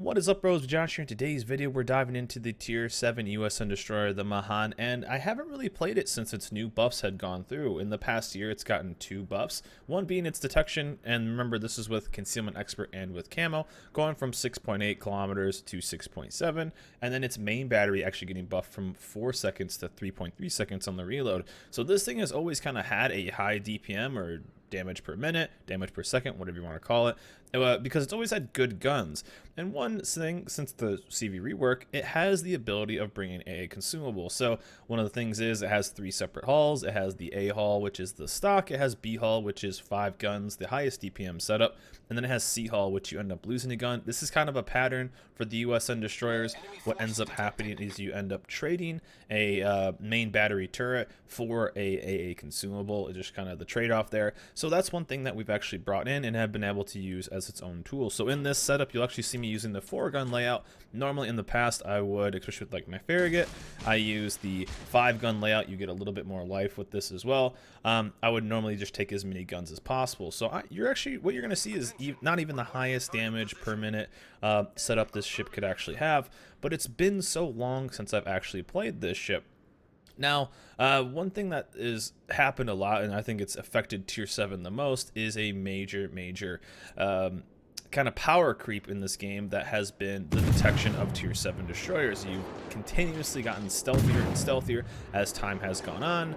What is up, bros? Josh here. In today's video, we're diving into the Tier 7 USN Destroyer, the Mahan, and I haven't really played it since its new buffs had gone through. In the past year, it's gotten two buffs, one being its detection, and remember, this is with Concealment Expert and with Camo, going from 6.8 kilometers to 6.7, and then its main battery actually getting buffed from 4 seconds to 3.3 seconds on the reload. So this thing has always kind of had a high DPM, or damage per minute, damage per second, whatever you want to call it, because it's always had good guns. And one thing, since the CV rework, it has the ability of bringing a consumable. So one of the things is it has 3 separate hulls. It has the A hull, which is the stock. It has B hull, which is 5 guns, the highest DPM setup. And then it has C hull, which you end up losing a gun. This is kind of a pattern for the USN destroyers. What ends up happening is you end up trading a main battery turret for a consumable. It's just kind of the trade-off there. So that's one thing that we've actually brought in and have been able to use as its own tool. So in this setup, you'll actually see me using the 4-gun layout. Normally in the past, I would, especially with like my Farragut, I use the 5-gun layout. You get a little bit more life with this as well. I would normally just take as many guns as possible. So you're actually, what you're going to see is not even the highest damage per minute setup this ship could actually have, but it's been so long since I've actually played this ship. Now, one thing that is happened a lot, and I think it's affected Tier 7 the most, is a major kind of power creep in this game that has been the detection of Tier 7 destroyers. You've continuously gotten stealthier and stealthier as time has gone on,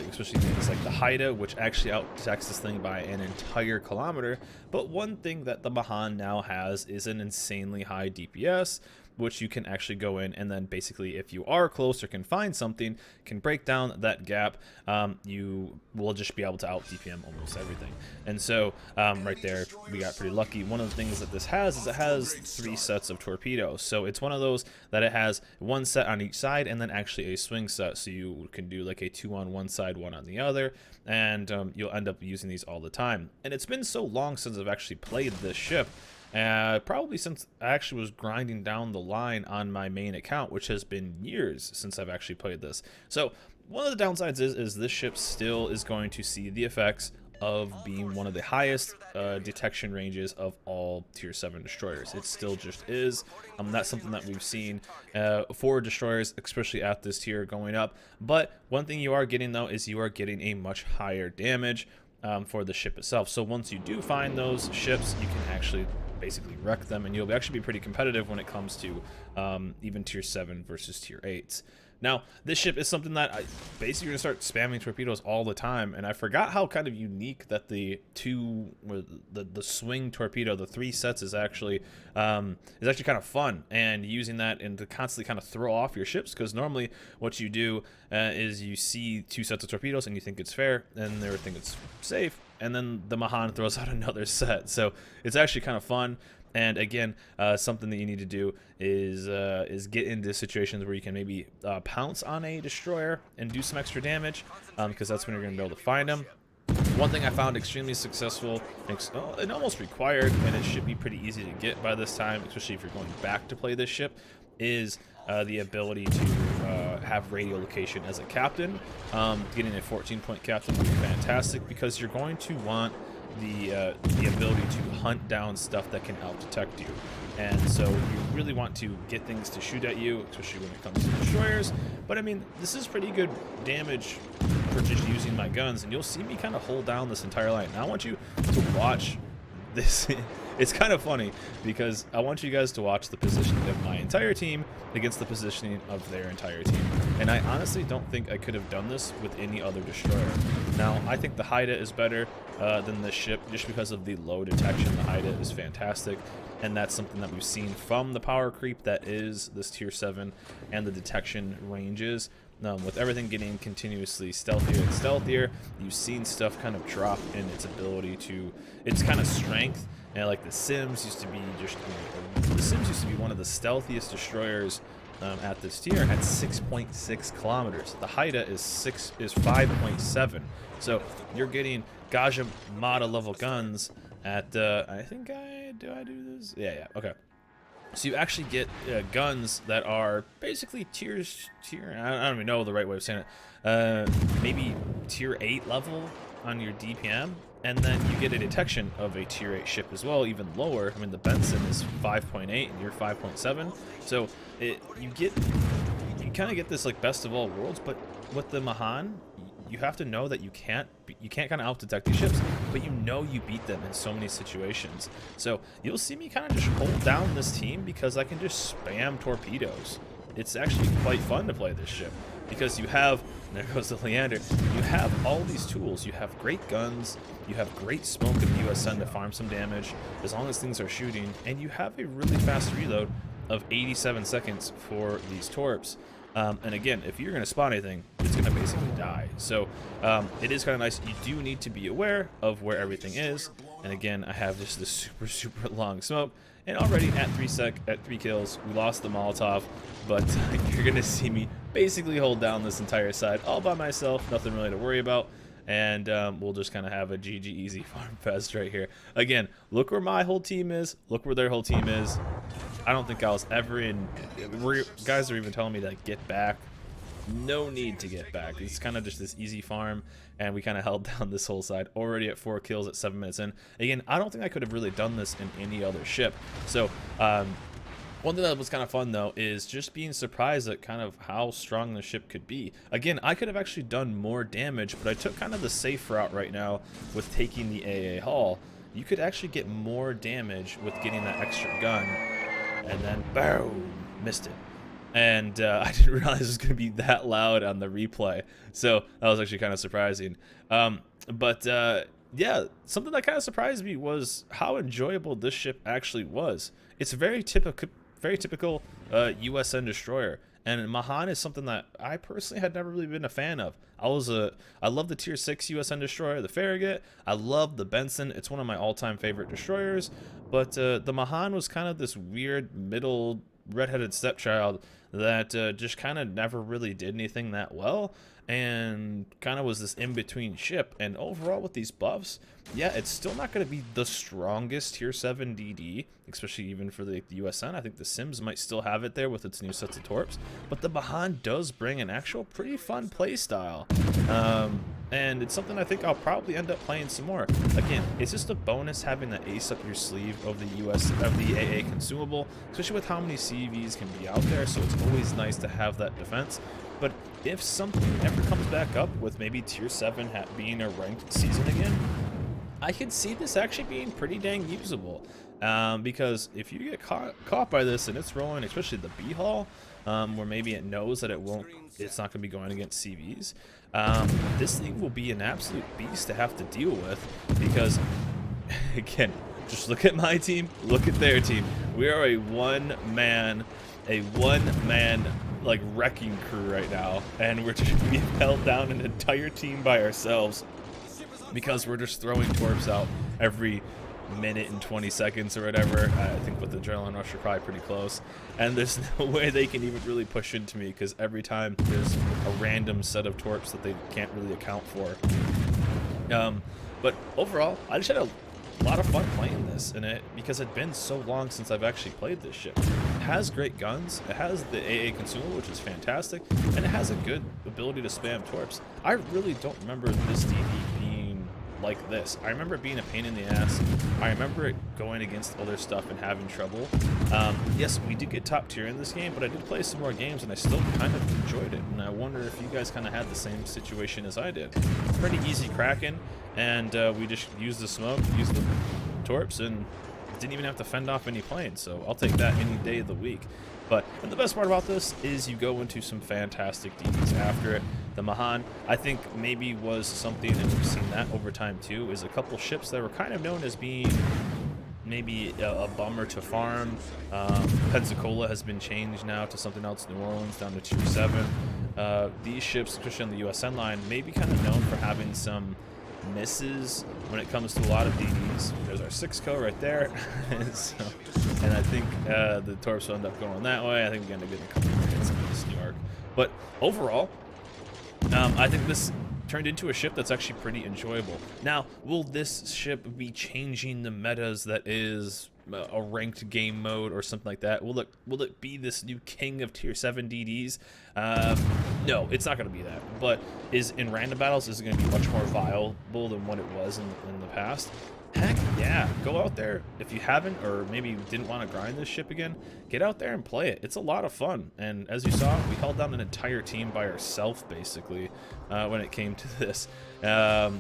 especially things like the Haida, which actually out-detects this thing by an entire kilometer. But one thing that the Mahan now has is an insanely high DPS, which you can actually go in and then basically, if you are close or can find something, can break down that gap. You will just be able to out DPM almost everything. And so right there, we got pretty lucky. One of the things that this has is it has 3 sets of torpedoes. So it's one of those that it has 1 set on each side and then actually a swing set. So you can do like a 2 on one side, 1 on the other, and you'll end up using these all the time. And it's been so long since I've actually played this ship. Probably since I actually was grinding down the line on my main account, which has been years since I've actually played this. So one of the downsides is this ship still is going to see the effects of being one of the highest detection ranges of all Tier 7 destroyers. It still just is. That's something that we've seen for destroyers, especially at this tier going up. But one thing you are getting, though, is you are getting a much higher damage for the ship itself. So once you do find those ships, you can actually basically wreck them, and you'll actually be pretty competitive when it comes to even Tier 7 versus Tier 8s. Now, this ship is something that I basically going to start spamming torpedoes all the time, and I forgot how kind of unique that the swing torpedo, the 3 sets, is actually kind of fun, and using that and to constantly kind of throw off your ships, because normally what you do is you see 2 sets of torpedoes and you think it's fair, and they think it's safe, and then the Mahan throws out another set. So it's actually kind of fun. And again, something that you need to do is get into situations where you can maybe pounce on a destroyer and do some extra damage, because that's when you're going to be able to find them. One thing I found extremely successful, and almost required, and it should be pretty easy to get by this time, especially if you're going back to play this ship, is the ability to have radio location as a captain. Getting a 14-point captain would be fantastic, because you're going to want the ability to hunt down stuff that can out-detect you. And so you really want to get things to shoot at you, especially when it comes to destroyers. But I mean, this is pretty good damage for just using my guns, and you'll see me kind of hold down this entire line. Now I want you to watch this. It's kind of funny, because I want you guys to watch the positioning of my entire team against the positioning of their entire team. And I honestly don't think I could have done this with any other destroyer. Now, I think the Haida is better than this ship, just because of the low detection. The Haida is fantastic, and that's something that we've seen from the power creep that is this Tier 7 and the detection ranges. With everything getting continuously stealthier and stealthier, you've seen stuff kind of drop in its ability to, its kind of strength. And like the Sims used to be the Sims used to be one of the stealthiest destroyers at this tier at 6.6 kilometers. The Haida is 5.7. So you're getting Gaja Mata level guns at I think I do this? Yeah, okay. So you actually get guns that are basically tier, I don't even know the right way of saying it, maybe tier 8 level on your DPM, and then you get a detection of a tier 8 ship as well, even lower. I mean, the Benson is 5.8 and you're 5.7, so you kind of get this like best of all worlds. But with the Mahan, you have to know that you can't kind of out detect these ships, but you know you beat them in so many situations. So you'll see me kind of just hold down this team because I can just spam torpedoes. It's actually quite fun to play this ship because you have, there goes the Leander, you have all these tools. You have great guns, you have great smoke in the USN to farm some damage as long as things are shooting, and you have a really fast reload of 87 seconds for these torps. And again, if you're going to spawn anything, it's going to basically die. So it is kind of nice. You do need to be aware of where everything is. And again, I have just this super long smoke. And already at 3 kills, we lost the Molotov. But you're going to see me basically hold down this entire side all by myself. Nothing really to worry about. And we'll just kind of have a GG easy farm fest right here. Again, look where my whole team is. Look where their whole team is. I don't think I was ever in. Guys are even telling me to get back. No need to get back. It's kind of just this easy farm, and we kind of held down this whole side. Already at 4 kills at 7 minutes in. Again, I don't think I could have really done this in any other ship. So, one thing that was kind of fun though is just being surprised at kind of how strong the ship could be. Again, I could have actually done more damage, but I took kind of the safe route right now with taking the AA hull. You could actually get more damage with getting that extra gun. And then, boom, missed it. And I didn't realize it was going to be that loud on the replay. So that was actually kind of surprising. Yeah, something that kind of surprised me was how enjoyable this ship actually was. It's a very typical USN destroyer. And Mahan is something that I personally had never really been a fan of. I love the tier 6 USN destroyer, the Farragut. I love the Benson. It's one of my all-time favorite destroyers. But the Mahan was kind of this weird middle redheaded stepchild that just kind of never really did anything that well, and kind of was this in-between ship. And overall with these buffs, yeah, it's still not going to be the strongest tier 7 DD, especially even for the USN. I think the Sims might still have it there with its new sets of torps, but the Mahan does bring an actual pretty fun play style. And it's something I think I'll probably end up playing some more. Again, it's just a bonus having the ace up your sleeve of the AA consumable, especially with how many CVs can be out there. So it's always nice to have that defense. But if something ever comes back up with maybe tier 7 being a ranked season again, I could see this actually being pretty dang usable. Because if you get caught by this and it's rolling, especially the B hull, where maybe it knows that it's not going to be going against CVs, this thing will be an absolute beast to have to deal with. Because again, just look at my team, look at their team. We are a one-man like wrecking crew right now, and we've held down an entire team by ourselves because we're just throwing torps out every minute and 20 seconds or whatever. I think with the adrenaline rush, we're probably pretty close, and there's no way they can even really push into me because every time there's a random set of torps that they can't really account for. But overall, I just had a lot of fun playing this, and because it'd been so long since I've actually played this ship. It has great guns, it has the AA consumable, which is fantastic, and it has a good ability to spam torps. I really don't remember this DD being like this. I remember it being a pain in the ass. I remember it going against other stuff and having trouble. Yes, we did get top tier in this game, but I did play some more games and I still kind of enjoyed it. And I wonder if you guys kind of had the same situation as I did. Pretty easy cracking, and we just used the smoke, used the torps, and didn't even have to fend off any planes. So I'll take that any day of the week. But the best part about this is you go into some fantastic DDs after it. The Mahan, I think, maybe was something, and we've seen that over time too, is a couple ships that were kind of known as being maybe a bummer to farm. Pensacola has been changed now to something else. New Orleans down to tier 7. These ships, especially on the USN line, may be kind of known for having some misses when it comes to a lot of DDs. There's our 6-co right there. And I think the torps will end up going that way. I think we're going to get a couple of hits against New York. But overall, I think this turned into a ship that's actually pretty enjoyable. Now, will this ship be changing the metas that is a ranked game mode or something like that. Will it be this new king of tier 7 DDs? No, it's not going to be that. But in random battles, is it going to be much more viable than what it was in the past? Heck yeah, go out there if you haven't, or maybe you didn't want to grind this ship again, get out there and play it. It's a lot of fun, and as you saw, we held down an entire team by ourselves basically when it came to this.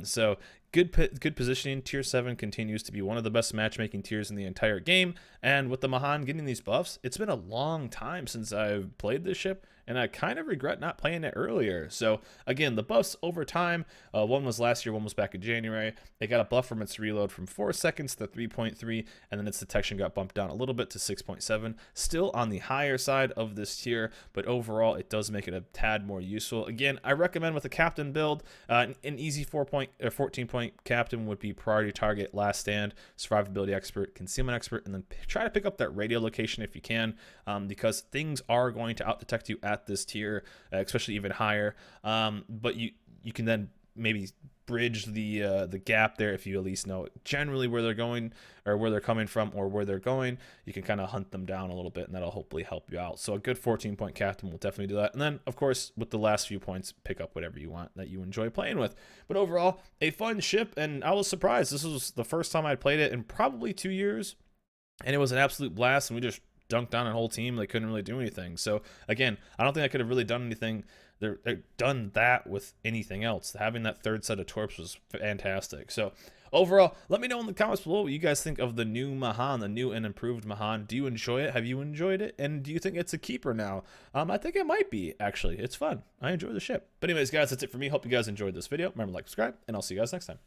So good positioning. Tier 7 continues to be one of the best matchmaking tiers in the entire game, and with the Mahan getting these buffs, it's been a long time since I've played this ship, and I kind of regret not playing it earlier. So again, the buffs over time, one was last year, one was back in January. It got a buff from its reload from 4 seconds to 3.3, and then its detection got bumped down a little bit to 6.7. Still on the higher side of this tier, but overall it does make it a tad more useful. Again, I recommend with a captain build, an easy 14-point captain would be priority target, last stand, survivability expert, concealment expert, and then try to pick up that radio location if you can, because things are going to out detect you at this tier, especially even higher. But you can then maybe bridge the gap there if you at least know generally where they're going, or where they're coming from, or where they're going. You can kind of hunt them down a little bit, and that'll hopefully help you out. So a good 14-point captain will definitely do that. And then of course with the last few points, pick up whatever you want that you enjoy playing with. But overall, a fun ship, and I was surprised. This was the first time I played it in probably 2 years, and it was an absolute blast, and we just dunked on a whole team. They couldn't really do anything. So again, I don't think I could have really done anything. They're done that with anything else. Having that third set of torps was fantastic. So overall, let me know in the comments below what you guys think of the new Mahan, the new and improved Mahan. Do you enjoy it? Have you enjoyed it? And do you think it's a keeper now? I think it might be, actually. It's fun. I enjoy the ship. But anyways, guys, that's it for me. Hope you guys enjoyed this video. Remember to like, subscribe, and I'll see you guys next time.